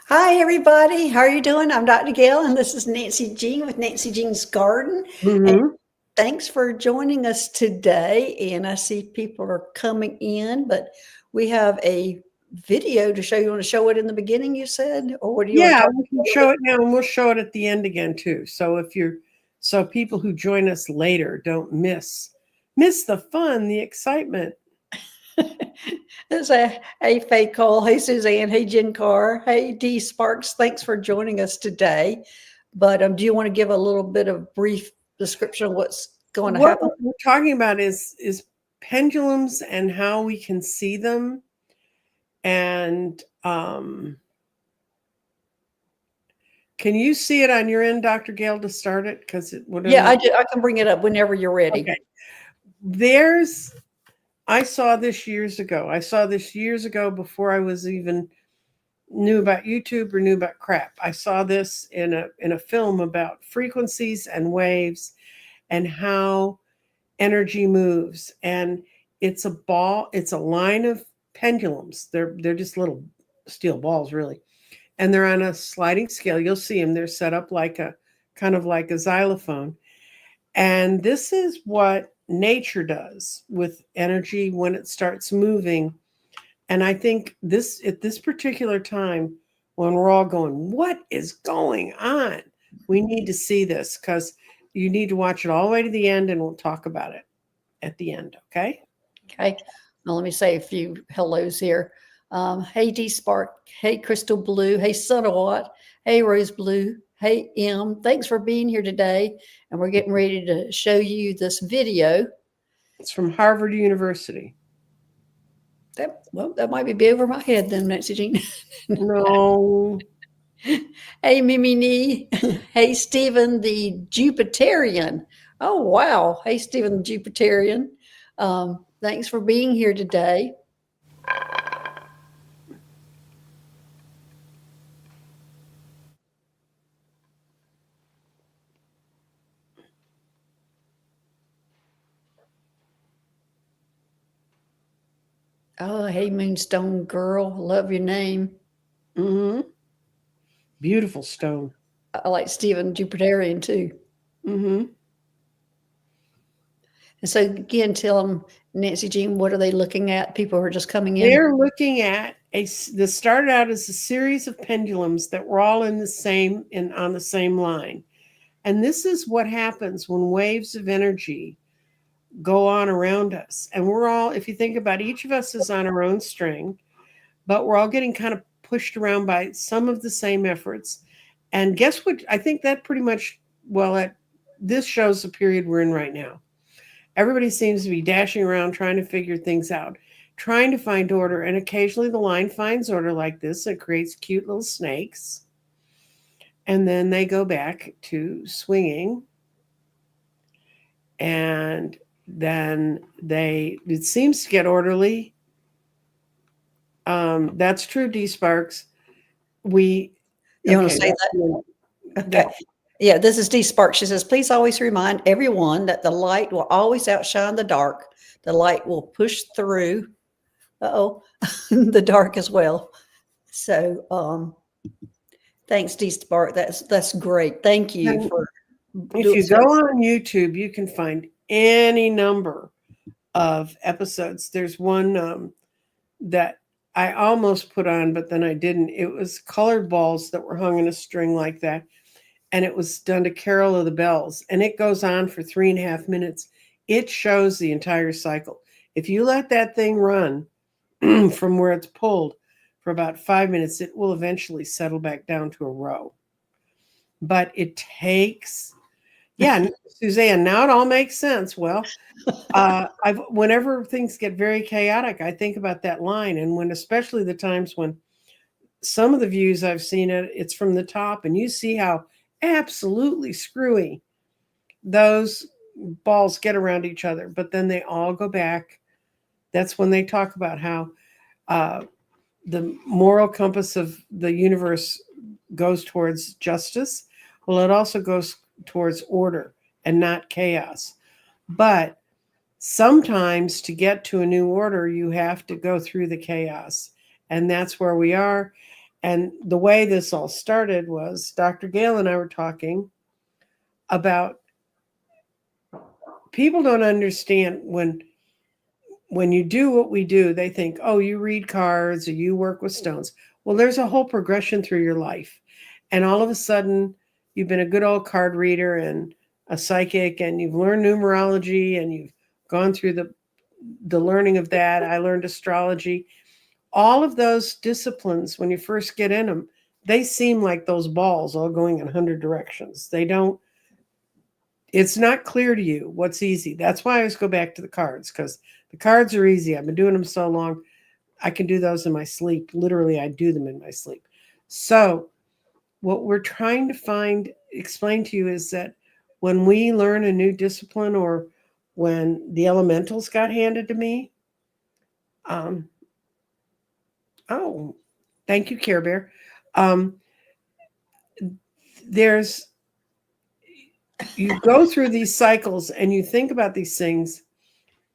Hi, everybody. How are you doing? I'm Dr. Gail, and this is Nancy Jean with Nancy Jean's Garden. And Hmm. thanks for joining us today. And I see people are coming in, but we have a video to show. You want to show it in the beginning, you said? Or what do you want to Yeah, talk we can about? show it now, and we'll show it at the end again too. So people who join us later don't miss the fun, the excitement. It's hey, Faye Cole. Hey, Suzanne. Hey, Jen Carr. Hey, Dee Sparks. Thanks for joining us today. But do you want to give a little bit of brief description of what's going to What happen? we're talking about is pendulums and how we can see them, and can you see it on your end, Dr. Gale, to start it? Because it Yeah, whatever. I do. I can bring it up whenever you're ready. Okay, there's. I saw this years ago. I saw this years ago before I was even knew about YouTube or knew about crap. I saw this in a film about frequencies and waves and how energy moves. And it's a ball, it's a line of pendulums. They're just little steel balls really. And they're on a sliding scale. You'll see them. They're set up like a kind of like a xylophone. And this is what nature does with energy when it starts moving. And I think this at this particular time, when we're all going, what is going on? We need to see this because you need to watch it all the way to the end, and we'll talk about it at the end. Okay. Okay. Now let me say a few hellos here. Hey, D Spark. Hey, Crystal Blue. Hey, Suttawat. Hey, Rose Blue. Hey, M. Thanks for being here today. And we're getting ready to show you this video. It's from Harvard University. That might be over my head then, Nancy Jean. No. Hey, Mimi Nee. Hey, Stephen the Jupiterian. Oh, wow. Hey, Stephen the Jupiterian. Thanks for being here today. Oh, hey, Moonstone Girl. Love your name. Hmm. Beautiful stone. I like Stephen Jupiterian too. Hmm. And so, again, tell them, Nancy Jean, what are they looking at? People who are just coming in. They're looking at this started out as a series of pendulums that were all in the same in on the same line. And this is what happens when waves of energy go on around us. And we're all, if you think about each of us is on our own string, but we're all getting kind of pushed around by some of the same efforts. And guess what? I think that pretty much, this shows the period we're in right now. Everybody seems to be dashing around trying to figure things out, trying to find order. And occasionally the line finds order like this. It creates cute little snakes. And then they go back to swinging, and then it seems to get orderly. That's true, D Sparks. We You want to okay. say that? Okay. That Yeah, this is Dee Sparks. She says, please always remind everyone that the light will always outshine the dark. The light will push through, the dark as well. So, thanks, Dee Spark. That's great. Thank you and for if doing you go so. on YouTube, you can find any number of episodes. There's one that I almost put on, but then I didn't. It was colored balls that were hung in a string like that, and it was done to Carol of the Bells, and it goes on for 3.5 minutes. It shows the entire cycle. If you let that thing run from where it's pulled for about 5 minutes, it will eventually settle back down to a row. But it takes, yeah, Suzanne, now it all makes sense. Well, whenever things get very chaotic, I think about that line, and when especially the times when some of the views I've seen it's from the top, and you see how absolutely screwy those balls get around each other, but then they all go back. That's when they talk about how uh, the moral compass of the universe goes towards justice. Well, it also goes towards order and not chaos. But sometimes to get to a new order, you have to go through the chaos. And that's where we are. And the way this all started was Dr. Gail and I were talking about people don't understand when you do what we do, they think, oh, you read cards or you work with stones. Well, there's a whole progression through your life. And all of a sudden, you've been a good old card reader and a psychic, and you've learned numerology and you've gone through the learning of that. I learned astrology. All of those disciplines, when you first get in them, they seem like those balls all going in 100 directions. They don't, it's not clear to you what's easy. That's why I always go back to the cards, because the cards are easy. I've been doing them so long. I can do those in my sleep. Literally, I do them in my sleep. So what we're trying to explain to you is that when we learn a new discipline, or when the elementals got handed to me, oh, thank you, Care Bear. There's, you go through these cycles and you think about these things,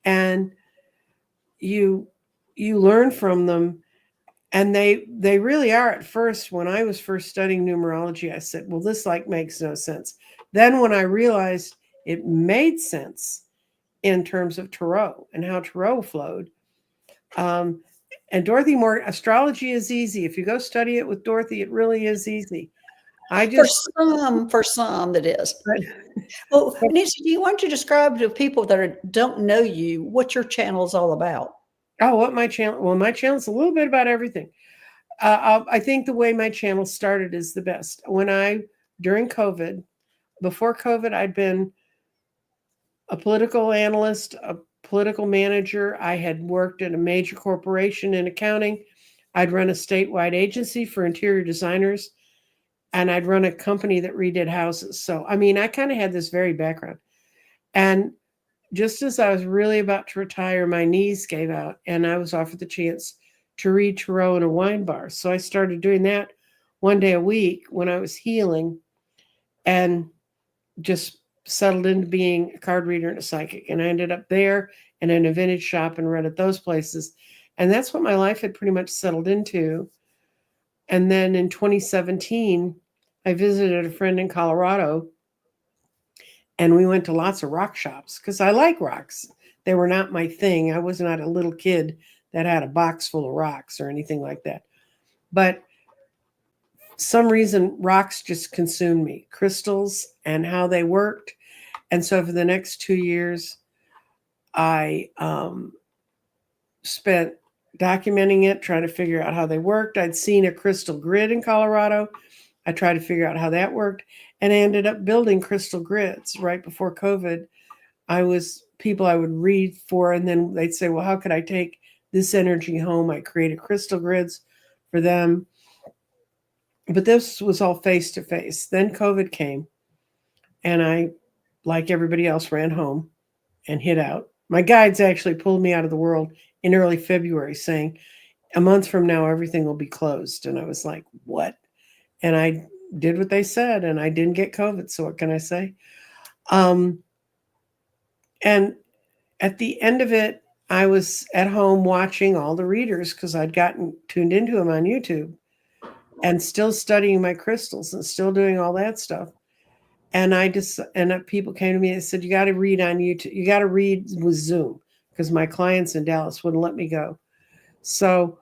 and you learn from them, and they really are. At first, when I was first studying numerology, I said, well, this like makes no sense. Then when I realized it made sense in terms of tarot and how tarot flowed, and Dorothy Moore, astrology is easy. If you go study it with Dorothy, it really is easy. For some that is. Well, Nancy, do you want to describe to people that don't know you what your channel is all about? Oh, what my channel? Well, my channel is a little bit about everything. I think the way my channel started is the best. During COVID, before COVID, I'd been a political analyst, a political manager. I had worked at a major corporation in accounting. I'd run a statewide agency for interior designers, and I'd run a company that redid houses. So, I mean, I kind of had this very background. And just as I was really about to retire, my knees gave out, and I was offered the chance to read tarot in a wine bar. So I started doing that one day a week when I was healing, and just settled into being a card reader and a psychic. And I ended up there and in a vintage shop and read at those places. And that's what my life had pretty much settled into. And then in 2017, I visited a friend in Colorado, and we went to lots of rock shops because I like rocks. They were not my thing. I was not a little kid that had a box full of rocks or anything like that. But some reason rocks just consumed me, crystals and how they worked. And so for the next 2 years, I spent documenting it, trying to figure out how they worked. I'd seen a crystal grid in Colorado. I tried to figure out how that worked, and I ended up building crystal grids right before COVID. People I would read for, and then they'd say, well, how could I take this energy home? I created crystal grids for them. But this was all face to face. Then COVID came, and I, like everybody else, ran home and hid out. My guides actually pulled me out of the world in early February, saying, a month from now, everything will be closed. And I was like, what? And I did what they said, and I didn't get COVID. So what can I say? And at the end of it, I was at home watching all the readers because I'd gotten tuned into them on YouTube, and still studying my crystals and still doing all that stuff. And people came to me and said, you got to read on YouTube. You got to read with Zoom, because my clients in Dallas wouldn't let me go. So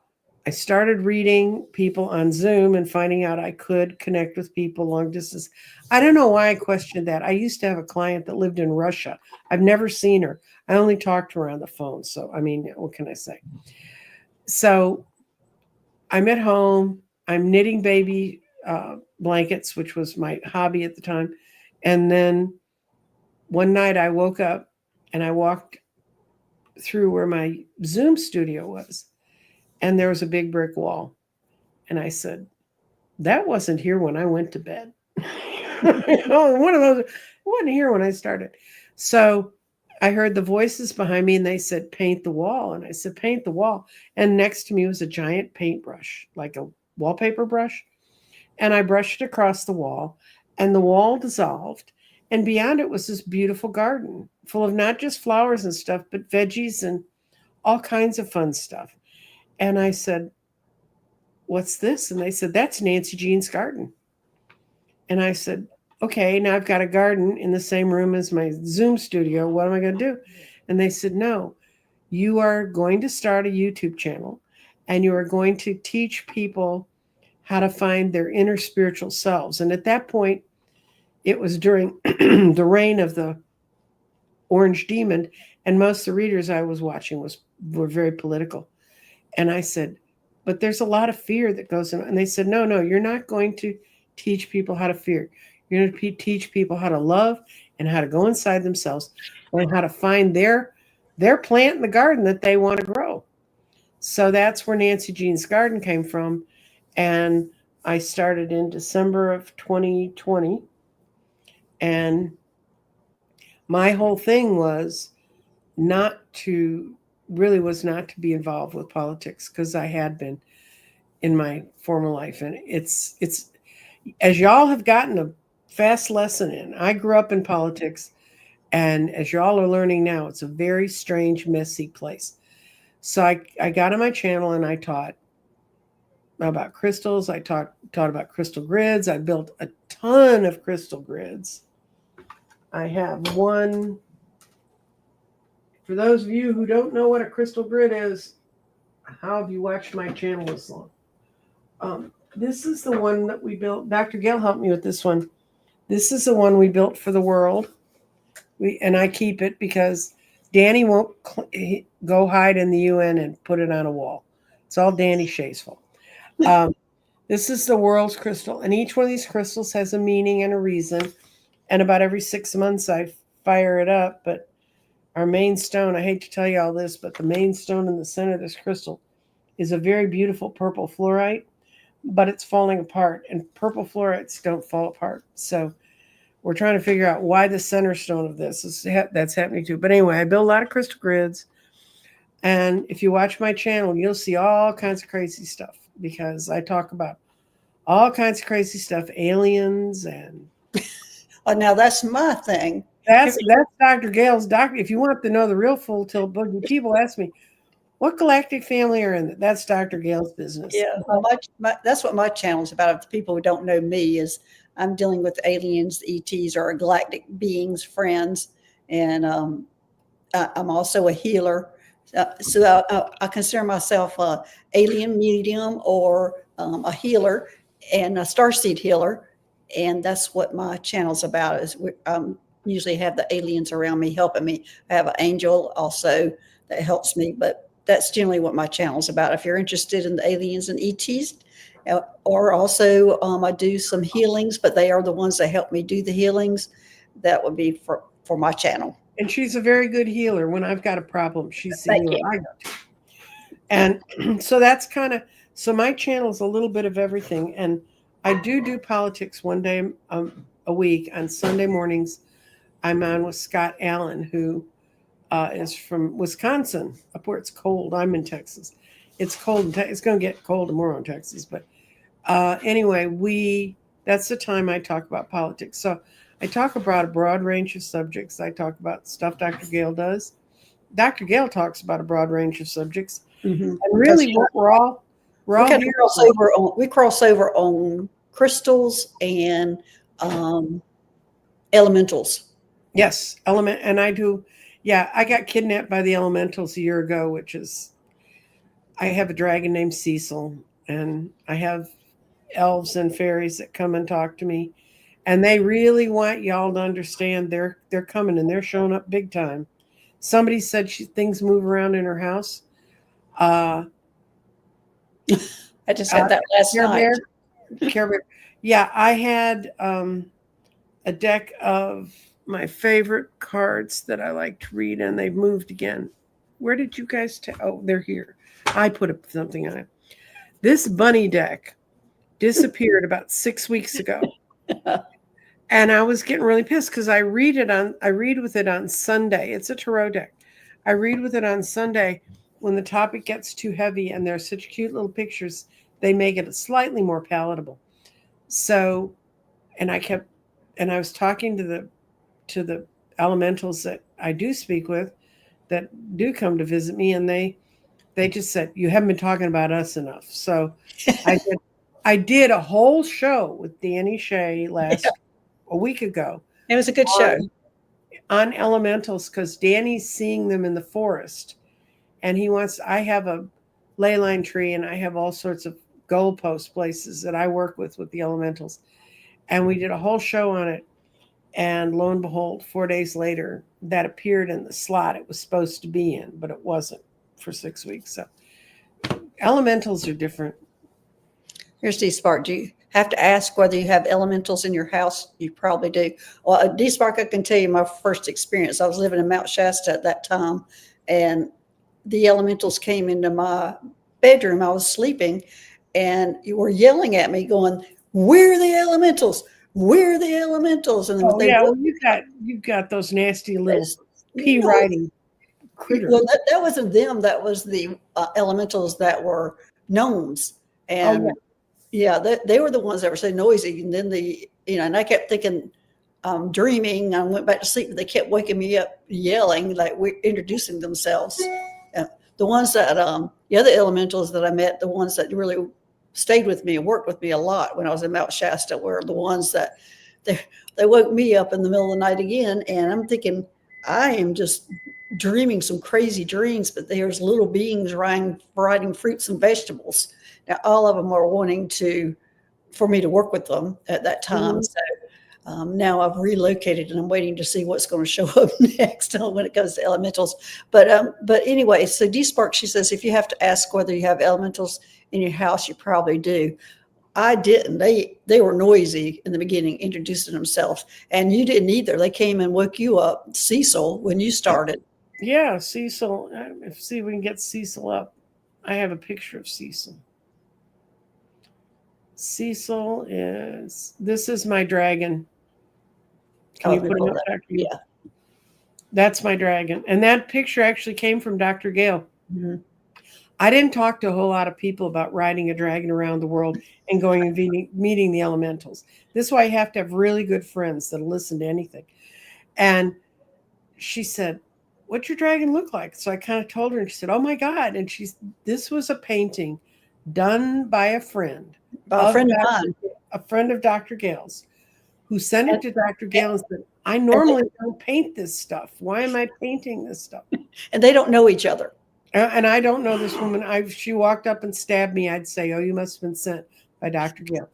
I started reading people on Zoom and finding out I could connect with people long distance. I don't know why I questioned that. I used to have a client that lived in Russia. I've never seen her. I only talked to her on the phone. So, I mean, what can I say? So I'm at home. I'm knitting baby blankets, which was my hobby at the time. And then one night I woke up and I walked through where my Zoom studio was, and there was a big brick wall. And I said, that wasn't here when I went to bed. One of those, wasn't here when I started. So I heard the voices behind me, and they said, paint the wall. And I said, paint the wall. And next to me was a giant paintbrush, like a wallpaper brush. And I brushed it across the wall, and the wall dissolved. And beyond it was this beautiful garden full of not just flowers and stuff, but veggies and all kinds of fun stuff. And I said, what's this? And they said, that's Nancy Jean's garden. And I said, okay, now I've got a garden in the same room as my Zoom studio. What am I going to do? And they said, no, you are going to start a YouTube channel and you are going to teach people how to find their inner spiritual selves. And at that point, it was during the reign of the Orange Demon, and most of the readers I was watching were very political. And I said, but there's a lot of fear that goes in. And they said, no, you're not going to teach people how to fear. You're going to teach people how to love and how to go inside themselves and how to find their plant in the garden that they want to grow. So that's where Nancy Jean's Garden came from. And I started in December of 2020. And my whole thing was not to be involved with politics, because I had been in my former life. And it's as y'all have gotten a fast lesson in, I grew up in politics, and as y'all are learning now, it's a very strange, messy place. So I got on my channel and I taught about crystals. I taught about crystal grids. I built a ton of crystal grids. I have one. For those of you who don't know what a crystal grid is, how have you watched my channel this long? This is the one that we built. Dr. Gail helped me with this one. This is the one we built for the world. And I keep it because Danny won't go hide in the UN and put it on a wall. It's all Danny Shea's fault. This is the world's crystal. And each one of these crystals has a meaning and a reason. And about every 6 months, I fire it up. But our main stone, I hate to tell you all this, but the main stone in the center of this crystal is a very beautiful purple fluorite, but it's falling apart. And purple fluorites don't fall apart. So we're trying to figure out why the center stone of this that's happening too. But anyway, I build a lot of crystal grids. And if you watch my channel, you'll see all kinds of crazy stuff, because I talk about all kinds of crazy stuff, aliens and... Oh, now that's my thing. That's Dr. Gail's doctor. If you want to know the real full tilt boogie, people ask me, what galactic family are in it? That's Dr. Gail's business. Yeah, well, that's what my channel is about. If the people who don't know me, is I'm dealing with aliens, ETs, or galactic beings, friends, and I'm also a healer. So I consider myself a alien medium, or a healer, and a starseed healer, and that's what my channel's about. Is usually have the aliens around me helping me. I have an angel also that helps me, but that's generally what my channel's about. If you're interested in the aliens and ETs, or also I do some healings, but they are the ones that help me do the healings. That would be for my channel. And she's a very good healer. When I've got a problem, she's the Thank healer you. I go to. And so that's so my channel is a little bit of everything. And I do politics one day a week on Sunday mornings. I'm on with Scott Allen, who is from Wisconsin, up where it's cold. I'm in Texas. It's cold. It's going to get cold tomorrow in Texas. But anyway, that's the time I talk about politics. So I talk about a broad range of subjects. I talk about stuff Dr. Gail does. Dr. Gail talks about a broad range of subjects. Mm-hmm. And really, we're all here. We cross over on crystals and elementals. Yes, and I do. Yeah, I got kidnapped by the elementals a year ago, which is, I have a dragon named Cecil, and I have elves and fairies that come and talk to me, and they really want y'all to understand they're coming, and they're showing up big time. Somebody said things move around in her house. I just had that last night. Care Bear. Yeah, I had a deck of my favorite cards that I like to read, and they've moved again. Where did you guys oh, they're here. I put something on it. This bunny deck disappeared about 6 weeks ago. And I was getting really pissed because I read with it on Sunday. It's a tarot deck. I read with it on Sunday. When the topic gets too heavy and there's such cute little pictures, they make it slightly more palatable. So, and I was talking to the elementals that I do speak with, that do come to visit me, and they They just said, you haven't been talking about us enough. So I did a whole show with Danny Shea Yeah, a week ago it was a good show. on elementals because Danny's seeing them in the forest. And I have a ley line tree and I have all sorts of goalpost places that I work with the elementals. And we did a whole show on it. And lo and behold, 4 days later, that appeared in the slot it was supposed to be in, but it wasn't for 6 weeks. So elementals are different. Here's D Spark. Do you have to ask whether you have elementals in your house? You probably do. Well, D Spark, I can tell you my first experience. I was living in Mount Shasta at that time, and the elementals came into my bedroom. I was sleeping, and you were yelling at me, going, "Where are the elementals? Where are the elementals?" And then Oh they yeah, woke. well you've got those nasty little pea No, riding critters. well, that wasn't them. That was the elementals that were gnomes, Oh yeah. and yeah, they were the ones that were so noisy. And then and I kept thinking, dreaming. I went back to sleep, but they kept waking me up, yelling, like we're introducing themselves. Uh, the ones that, the other elementals that I met, the ones that really stayed with me and worked with me a lot when I was in Mount Shasta, were the ones that they they woke me up in the middle of the night again, and I'm thinking I am just dreaming some crazy dreams, but there's little beings riding fruits and vegetables. Now, all of them are wanting for me to work with them at that time. Mhm. So now I've relocated and I'm waiting to see what's going to show up next when it comes to elementals. But anyway, so D Spark, she says, if you have to ask whether you have elementals in your house, you probably do. I didn't. They were noisy in the beginning, introducing themselves, and you didn't either. They came and woke you up, Cecil, when you started. Yeah, Cecil. See if we can get Cecil up. I have a picture of Cecil. This is my dragon. Can Oh, you let me put him pull up, that. Dr. Gail? Yeah. That's my dragon. And that picture actually came from Dr. Gail. Mhm. I didn't talk to a whole lot of people about riding a dragon around the world and going and meeting the elementals. This is why you have to have really good friends that'll listen to anything. And she said, "What's your dragon look like?" So I kind of told her, and she said, "Oh my God." And this was a painting done by a friend A of friend of mine. Dr. Gale's, who sent it And, to Dr. Gale and said, "I and, normally don't paint this stuff. Why am I painting this stuff?" and they don't know each other. And I don't know this woman. If she walked up and stabbed me, I'd say, "Oh, you must have been sent by Dr. Gale."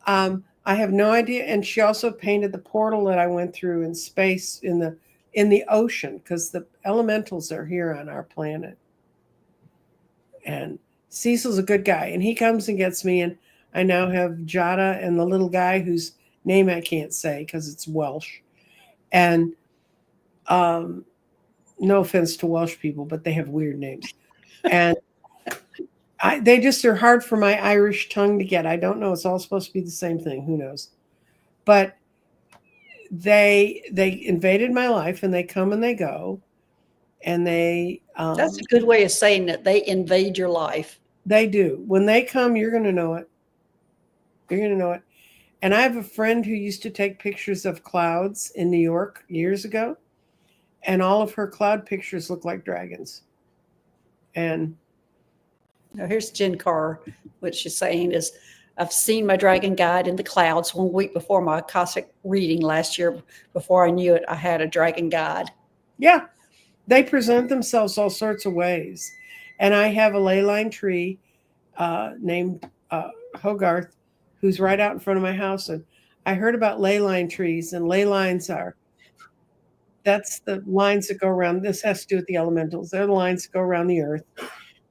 I have no idea. And she also painted the portal that I went through in space in the ocean, because the elementals are here on our planet. And Cecil's a good guy, and he comes and gets me. And I now have Jada and the little guy whose name I can't say because it's Welsh. And no offense to Welsh people, but they have weird names. And they just are hard for my Irish tongue to get. I don't know. It's all supposed to be the same thing. Who knows? But they invaded my life, and they come and they go, and That's a good way of saying that. They invade your life. they do. When they come, you're going to know it. You're going to know it. And I have a friend who used to take pictures of clouds in New York years ago, and all of her cloud pictures look like dragons. And Now, here's Jen Carr. What she's saying is, I've seen my dragon guide in the clouds 1 week before my Akashic reading last year. Before I knew it, I had a dragon guide. yeah, they present themselves all sorts of ways. And I have a ley line tree named Hogarth, who's right out in front of my house. And I heard about ley line trees, and ley lines that's the lines that go around. This has to do with the elementals. They're the lines that go around the earth.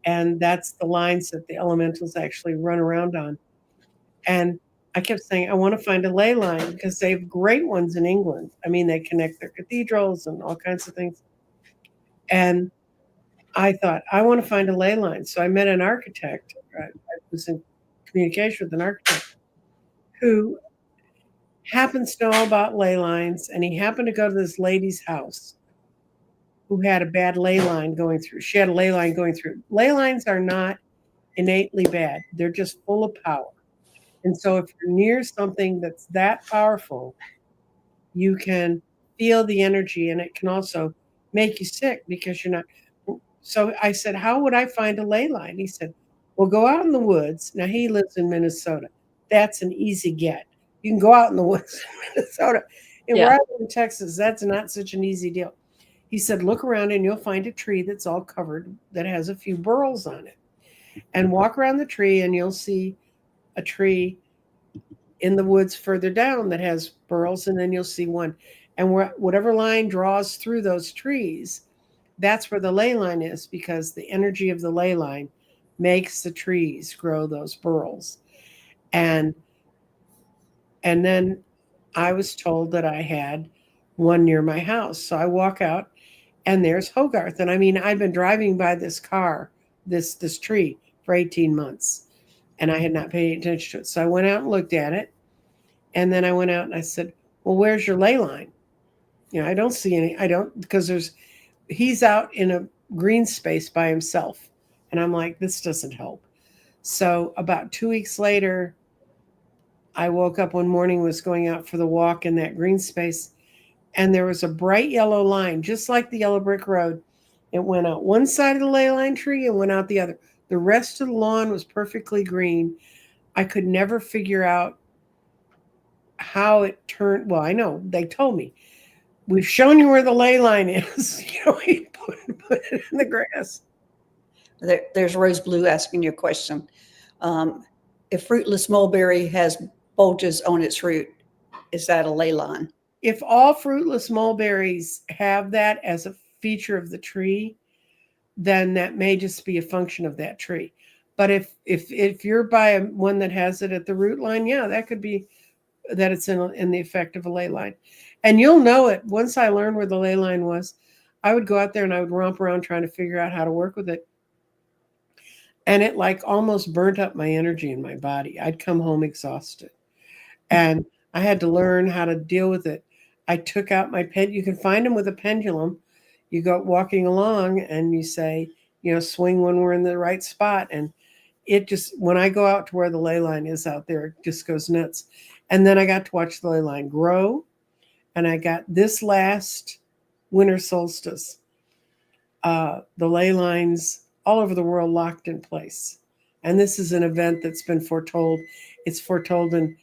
And that's the lines that the elementals actually run around on. And I kept saying, I want to find a ley line because they have great ones in England. I mean, they connect their cathedrals and all kinds of things. And I thought, I want to find a ley line. So I met an architect. I was in communication with an architect who happens to know about ley lines. And he happened to go to this lady's house who had a bad ley line going through. She had a ley line going through. Ley lines are not innately bad, they're just full of power. And so if you're near something that's that powerful, you can feel the energy, and it can also make you sick because you're not. So I said, how would I find a ley line? He said, well, go out in the woods. Now he lives in Minnesota. That's an easy get. You can go out in the woods in Minnesota. And where Yeah. I live in Texas, that's not such an easy deal. He said, look around and you'll find a tree that's all covered that has a few burls on it. And walk around the tree and you'll see a tree in the woods further down that has burls, and then you'll see one. And whatever line draws through those trees, that's where the ley line is, because the energy of the ley line makes the trees grow those burls. And and then I was told that I had one near my house. So I walk out and there's Hogarth. And I mean, I've been driving by this tree for 18 months and I had not paid attention to it. So I went out and looked at it. And then I went out and I said, well, where's your ley line? I don't see any. I don't, because he's out in a green space by himself. And I'm like, this doesn't help. So about 2 weeks later, I woke up one morning, was going out for the walk in that green space, and there was a bright yellow line, just like the yellow brick road. It went out one side of the ley line tree and went out the other. The rest of the lawn was perfectly green. I could never figure out how it turned. Well, I know they told me, we've shown you where the ley line is. We put it in the grass. There's Rose Blue asking you a question. If fruitless mulberry has bulges on its root, is that a ley line? If all fruitless mulberries have that as a feature of the tree, then that may just be a function of that tree. But if you're by one that has it at the root line, yeah, that could be that it's in the effect of a ley line. And you'll know it. Once I learned where the ley line was, I would go out there and I would romp around trying to figure out how to work with it. And it like almost burnt up my energy in my body. I'd come home exhausted. And I had to learn how to deal with it. I took out my pen. You can find them with a pendulum. You go walking along and you say, swing when we're in the right spot. And it just, when I go out to where the ley line is out there, it just goes nuts. And then I got to watch the ley line grow. And I got this last winter solstice, the ley lines all over the world locked in place. And this is an event that's been foretold. It's foretold in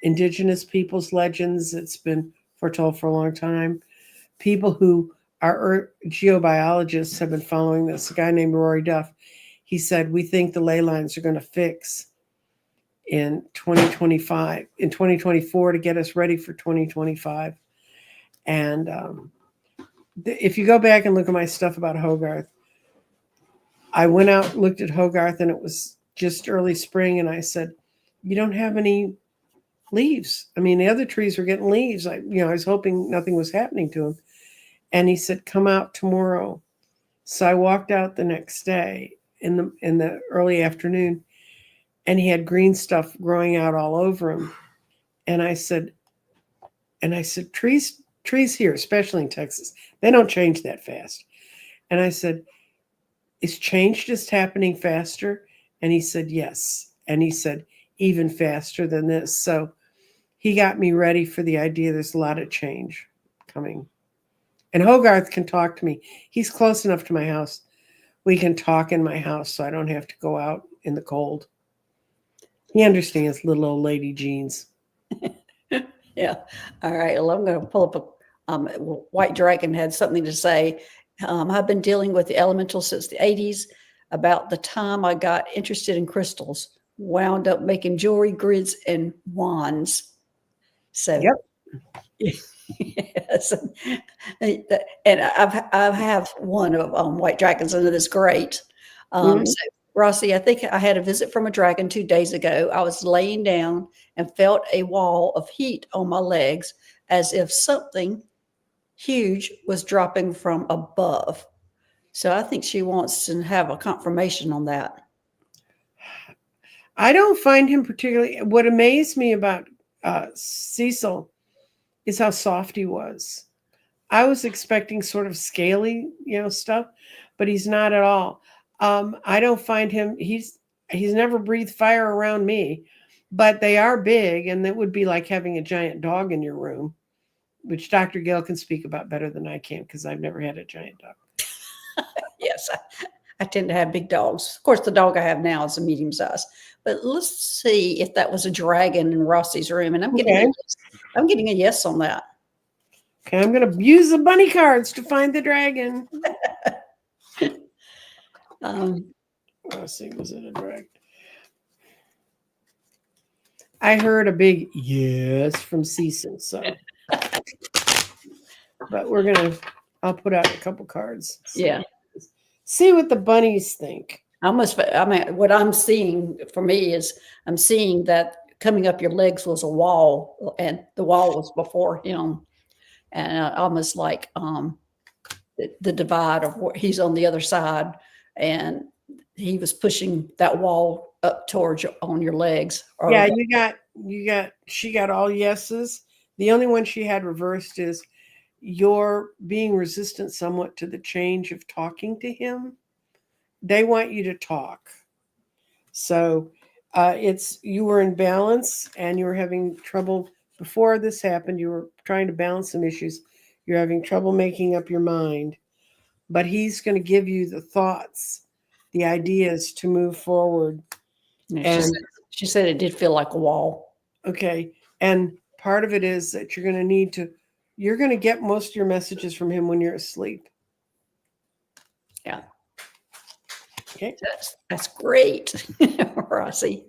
indigenous people's legends. It's been foretold for a long time. People who are geobiologists have been following this. A guy named Rory Duff, he said, we think the ley lines are going to fix in 2025, in 2024 to get us ready for 2025. And if you go back and look at my stuff about Hogarth, I went out, looked at Hogarth, and it was just early spring. And I said, you don't have any leaves. I mean, the other trees were getting leaves. I was hoping nothing was happening to them. And he said, come out tomorrow. So I walked out the next day in the early afternoon, and he had green stuff growing out all over him. And I said, trees here, especially in Texas, they don't change that fast. And I said, is change just happening faster? And he said, yes. And he said, even faster than this. So he got me ready for the idea there's a lot of change coming. And Hogarth can talk to me. He's close enough to my house. We can talk in my house so I don't have to go out in the cold. He understands little old lady jeans. Yeah. All right. Well, I'm going to pull up White Dragon had something to say. I've been dealing with the elemental since the 80s. About the time I got interested in crystals, wound up making jewelry, grids, and wands. So, Yep. Yes. And I have one of White Dragons, and it is great. So, Rossi, I think I had a visit from a dragon 2 days ago. I was laying down and felt a wall of heat on my legs, as if something huge was dropping from above. So I think she wants to have a confirmation on that. I don't find him particularly. What amazed me about Cecil is how soft he was. I was expecting sort of scaly, stuff, but he's not at all. I don't find him. He's never breathed fire around me, but they are big, and it would be like having a giant dog in your room, which Dr. Gail can speak about better than I can because I've never had a giant dog. Yes, I tend to have big dogs. Of course, the dog I have now is a medium size. But let's see if that was a dragon in Rossi's room. And Okay. I'm getting a yes on that. Okay, I'm going to use the bunny cards to find the dragon. Let's see, was it a dragon? I heard a big yes from Cecil, so. But I'll put out a couple cards. Yeah. See what the bunnies think. I mean, what I'm seeing for me is I'm seeing that coming up your legs was a wall, and the wall was before him, and almost like the divide of where he's on the other side, and he was pushing that wall up towards on your legs. Yeah, she got all yeses. The only one she had reversed is you're being resistant somewhat to the change of talking to him. They want you to talk. So you were in balance and you were having trouble before this happened. You were trying to balance some issues. You're having trouble making up your mind, but he's going to give you the thoughts, the ideas to move forward. And she said it did feel like a wall. Okay. And part of it is that you're going to get most of your messages from him when you're asleep. Yeah. Okay. That's great, Rossi.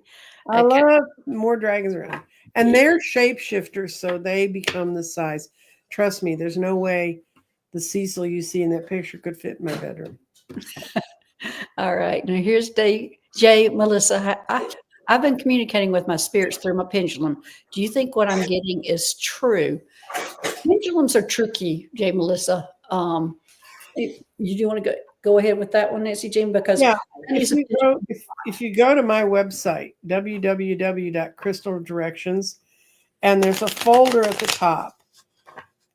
I love more dragons around. And they're shapeshifters, so they become the size. Trust me, there's no way the Cecil you see in that picture could fit in my bedroom. All right. Now here's Jay, Melissa. I've been communicating with my spirits through my pendulum. Do you think what I'm getting is true? Pendulums are tricky, Jay, Melissa. You do want to go ahead with that one, Nancy Jean? Because if you go to my website, www.crystaldirections, and there's a folder at the top,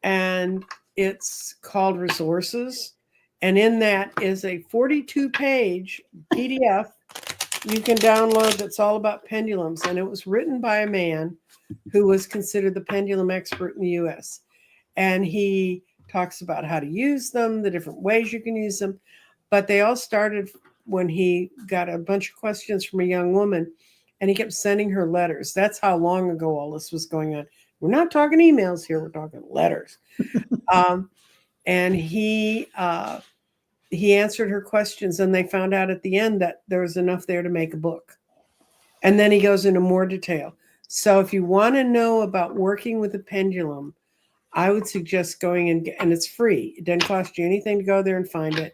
and it's called resources. And in that is a 42-page PDF you can download that's all about pendulums. And it was written by a man who was considered the pendulum expert in the US. And he talks about how to use them, the different ways you can use them. But they all started when he got a bunch of questions from a young woman, and he kept sending her letters. That's how long ago all this was going on. We're not talking emails here. We're talking letters. And he answered her questions, and they found out at the end that there was enough there to make a book. And then he goes into more detail. So if you want to know about working with a pendulum, I would suggest going and it's free. It doesn't cost you anything to go there and find it.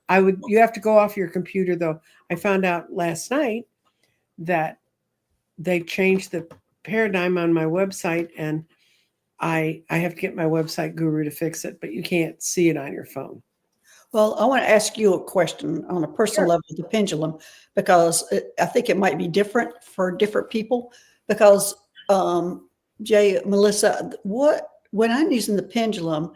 You have to go off your computer though. I found out last night that they've changed the paradigm on my website, and I have to get my website guru to fix it, but you can't see it on your phone. Well, I want to ask you a question on a personal level with the pendulum, because I think it might be different for different people. Because Jay, Melissa, when I'm using the pendulum,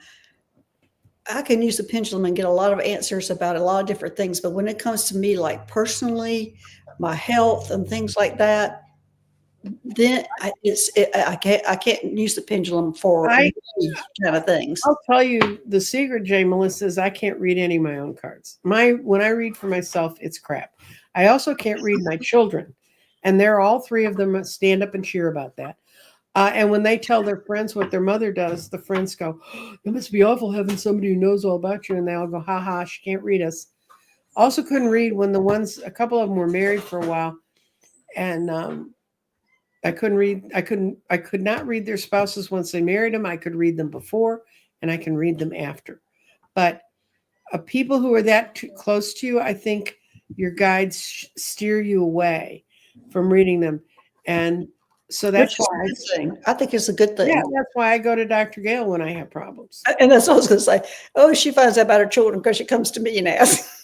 I can use the pendulum and get a lot of answers about a lot of different things. But when it comes to me, like personally, my health and things like that, then I can't use the pendulum for kind of things. I'll tell you the secret, Jay, Melissa, is I can't read any of my own cards. When I read for myself, it's crap. I also can't read my children, and they're all three of them stand up and cheer about that. And when they tell their friends what their mother does, the friends go, oh, "It must be awful having somebody who knows all about you," and they all go, "Ha ha, she can't read us." Also couldn't read when a couple of them were married for a while, and I couldn't read. I could not read their spouses once they married them. I could read them before, and I can read them after. But people who are that close to you, I think your guides steer you away from reading them, and so that's why I think it's a good thing. Yeah, that's why I go to Dr. Gail when I have problems. And that's what I was going to say. Oh, she finds out about her children because she comes to me and asks.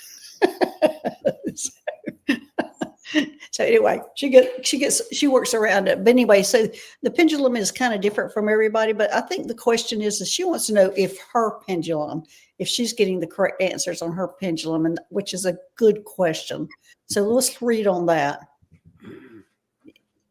So anyway, she works around it. But anyway, so the pendulum is kind of different from everybody. But I think the question is she wants to know if she's getting the correct answers on her pendulum, and which is a good question. So let's read on that.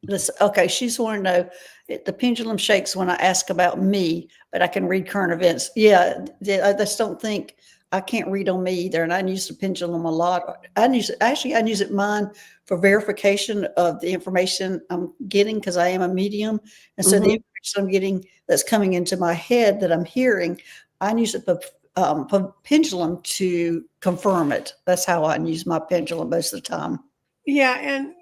This, okay, she's wanting to know, the pendulum shakes when I ask about me, but I can read current events. Yeah, I just don't think I can't read on me either. And I use the pendulum a lot. I use it, actually, I use it mine for verification of the information I'm getting because I am a medium. And so the Mm-hmm. information I'm getting that's coming into my head that I'm hearing, I use it pendulum to confirm it. That's how I use my pendulum most of the time. Yeah, and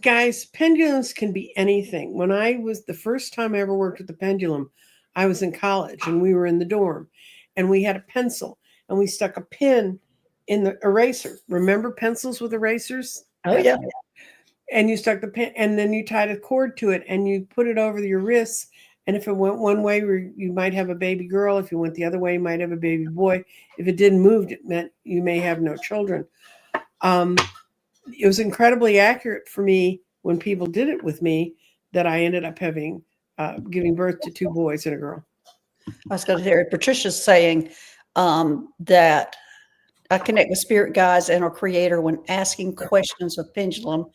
guys, pendulums can be anything. When I was the first time I ever worked with the pendulum, I was in college and we were in the dorm and we had a pencil and we stuck a pin in the eraser. Remember pencils with erasers? Oh yeah. And you stuck the pin and then you tied a cord to it and you put it over your wrists. And if it went one way, you might have a baby girl. If you went the other way, you might have a baby boy. If it didn't move, it meant you may have no children. Um, it was incredibly accurate for me when people did it with me that I ended up having giving birth to two boys and a girl. I was going to hear Patricia's saying that I connect with spirit guides and our creator when asking questions of pendulum.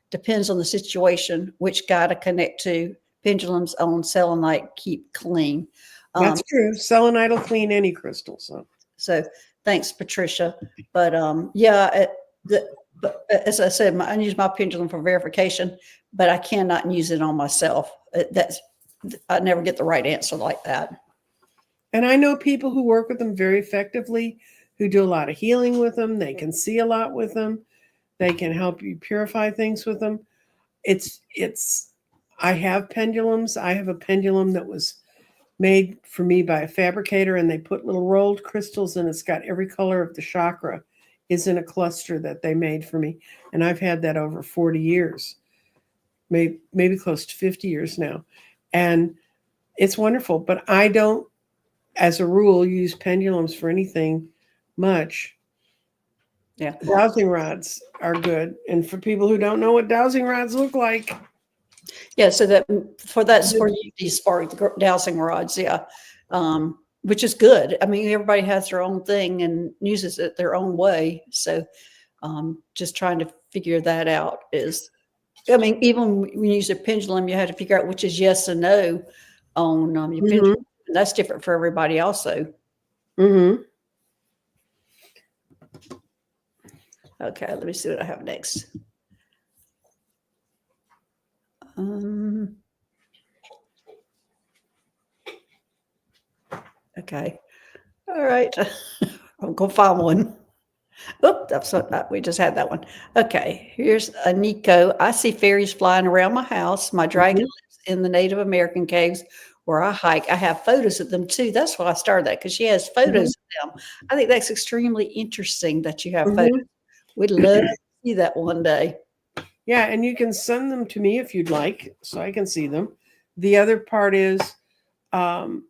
Depends on the situation, which guide I connect to. Pendulums on selenite keep clean. That's true. Selenite will clean any crystal. So thanks, Patricia. But yeah, but as I said, I use my pendulum for verification, but I cannot use it on myself. That's I never get the right answer like that. And I know people who work with them very effectively, who do a lot of healing with them. They can see a lot with them. They can help you purify things with them. It's I have pendulums. I have a pendulum that was made for me by a fabricator and they put little rolled crystals and it's got every color of the chakra is in a cluster that they made for me. And I've had that over 40 years, maybe close to 50 years now. And it's wonderful, but I don't, as a rule, use pendulums for anything much. Yeah. Dowsing rods are good. And for people who don't know what dowsing rods look like, Yeah, so that's for you, these spark dowsing rods, yeah, which is good. I mean, everybody has their own thing and uses it their own way. So, just trying to figure that out is, I mean, even when you use a pendulum, you have to figure out which is yes and no on your pendulum. mm-hmm, And that's different for everybody, also. mm-hmm. Okay, let me see what I have next. Um, okay. All right. I'm going to find one. Oop, we just had that one. Okay, here's a Nico. I see fairies flying around my house. My dragon lives in the Native American caves where I hike. I have photos of them too. That's why I started that because she has photos of them. I think that's extremely interesting that you have photos. Mm-hmm. We'd love to see that one day. Yeah, and you can send them to me if you'd like, so I can see them. The other part is um,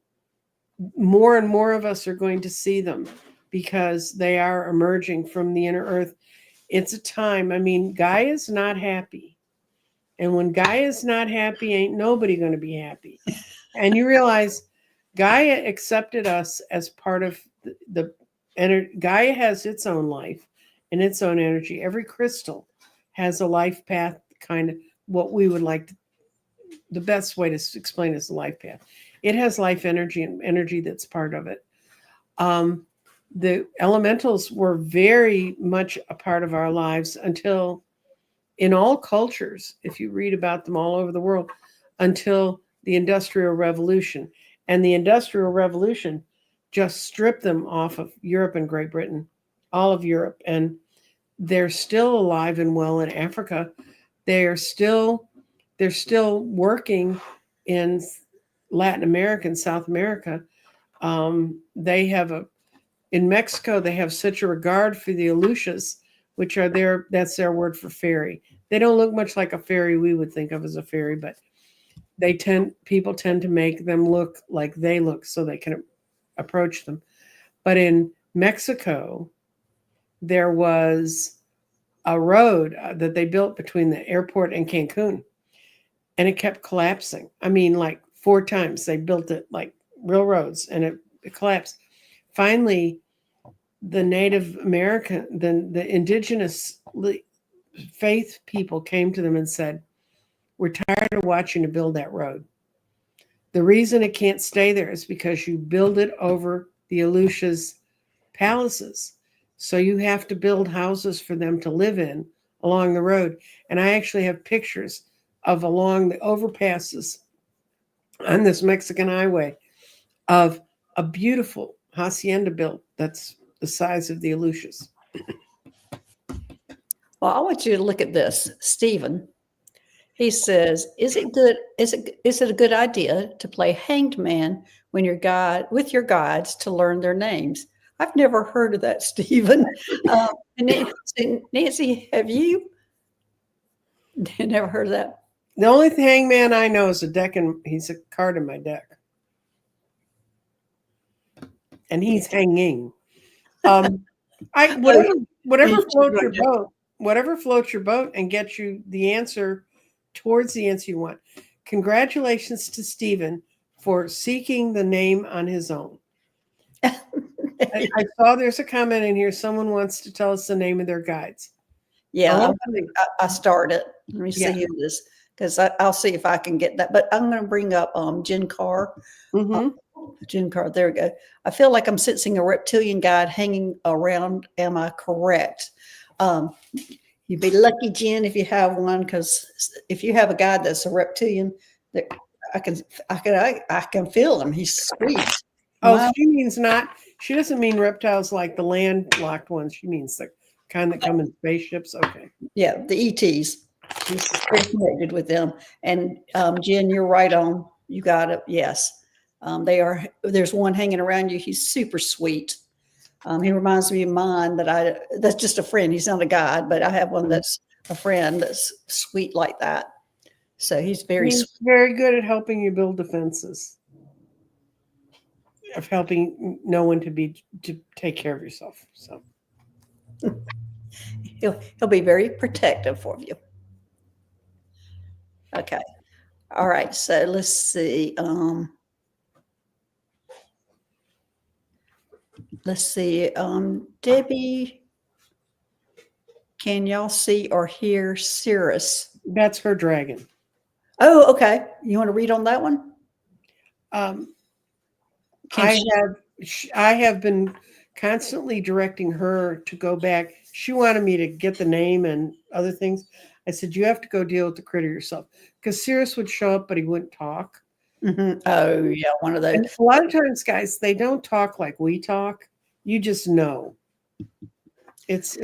more and more of us are going to see them because they are emerging from the inner earth. It's a time. I mean, Gaia's not happy. And when Gaia's not happy, ain't nobody going to be happy. And you realize Gaia accepted us as part of the energy. Gaia has its own life and its own energy. Every crystal has a life path, kind of what we would like to, the best way to explain is the life path. It has life energy and energy that's part of it. The elementals were very much a part of our lives until, in all cultures, if you read about them all over the world, until the Industrial Revolution. And the Industrial Revolution just stripped them off of Europe and Great Britain, all of Europe. And they're still alive and well in Africa. They're still working in Latin America and South America. They have in Mexico, they have such a regard for the Aleutians, which are that's their word for fairy. They don't look much like a fairy we would think of as a fairy, but people tend to make them look like they look so they can approach them. But in Mexico, there was a road that they built between the airport and Cancun, and it kept collapsing. I mean, like 4 times they built it like real roads, and it collapsed. Finally, the Native American, the indigenous faith people came to them and said, We're tired of watching you build that road. The reason it can't stay there is because you build it over the Alusha's palaces. So you have to build houses for them to live in along the road. And I actually have pictures of along the overpasses on this Mexican highway of a beautiful hacienda built that's the size of the Alusha's. Well, I want you to look at this. Stephen, he says, is it a good idea to play hanged man when with your guides to learn their names? I've never heard of that, Stephen. Nancy, have you? Never heard of that? The only hangman I know is he's a card in my deck. And he's hanging. Whatever floats your boat and gets you the answer towards the answer you want. Congratulations to Stephen for seeking the name on his own. I saw there's a comment in here. Someone wants to tell us the name of their guides. Yeah, I started. Let me see who it is, because I'll see if I can get that. But I'm going to bring up Jen Carr. Mm-hmm. Jen Carr, there we go. I feel like I'm sensing a reptilian guide hanging around. Am I correct? You'd be lucky, Jen, if you have one, because if you have a guide that's a reptilian, I can feel him. He's sweet. Oh, she means not. She doesn't mean reptiles like the landlocked ones. She means the kind that come in spaceships. Okay. Yeah, the ETs. She's very connected with them. And Jen, you're right on. You got it. Yes. There's one hanging around you. He's super sweet. He reminds me of mine that's just a friend. He's not a guide, but I have one that's a friend that's sweet like that. So he's very good at helping you build defenses, of helping no one to take care of yourself. So he'll be very protective for you. Okay. All right. So let's see. Debbie, can y'all see or hear Cirrus? That's her dragon. Oh, okay. You want to read on that one? I have been constantly directing her to go back. She wanted me to get the name and other things. I said, you have to go deal with the critter yourself, because Cirrus would show up, but he wouldn't talk. Mm-hmm. Oh, yeah, one of those. And a lot of times, guys, they don't talk like we talk. You just know. It's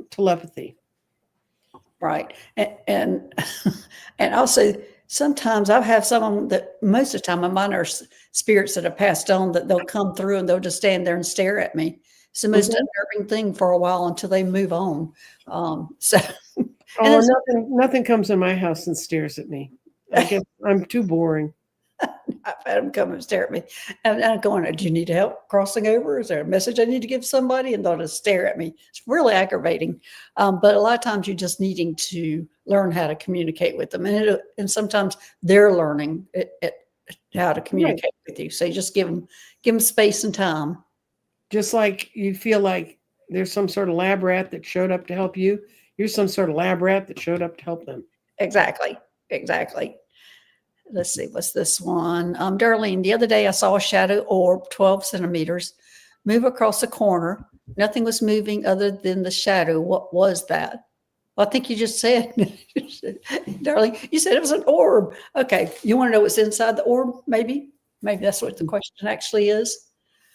telepathy. Right. And also sometimes I have some that most of the time mine are spirits that have passed on, that they'll come through and they'll just stand there and stare at me. It's the most unnerving thing for a while until they move on. Nothing comes in my house and stares at me. I guess I'm too boring. I've had them come and stare at me. And I'm going, do you need help crossing over? Is there a message I need to give somebody? And they'll just stare at me. It's really aggravating. But a lot of times you're just needing to learn how to communicate with them. And sometimes they're learning how to communicate with you. So you just give them space and time. Just like you feel like there's some sort of lab rat that showed up to help you. You're some sort of lab rat that showed up to help them. Exactly. Let's see, what's this one? Darlene, the other day I saw a shadow orb, 12 centimeters, move across the corner. Nothing was moving other than the shadow. What was that? Well, I think you just said, Darlene, you said it was an orb. Okay. You want to know what's inside the orb? Maybe that's what the question actually is.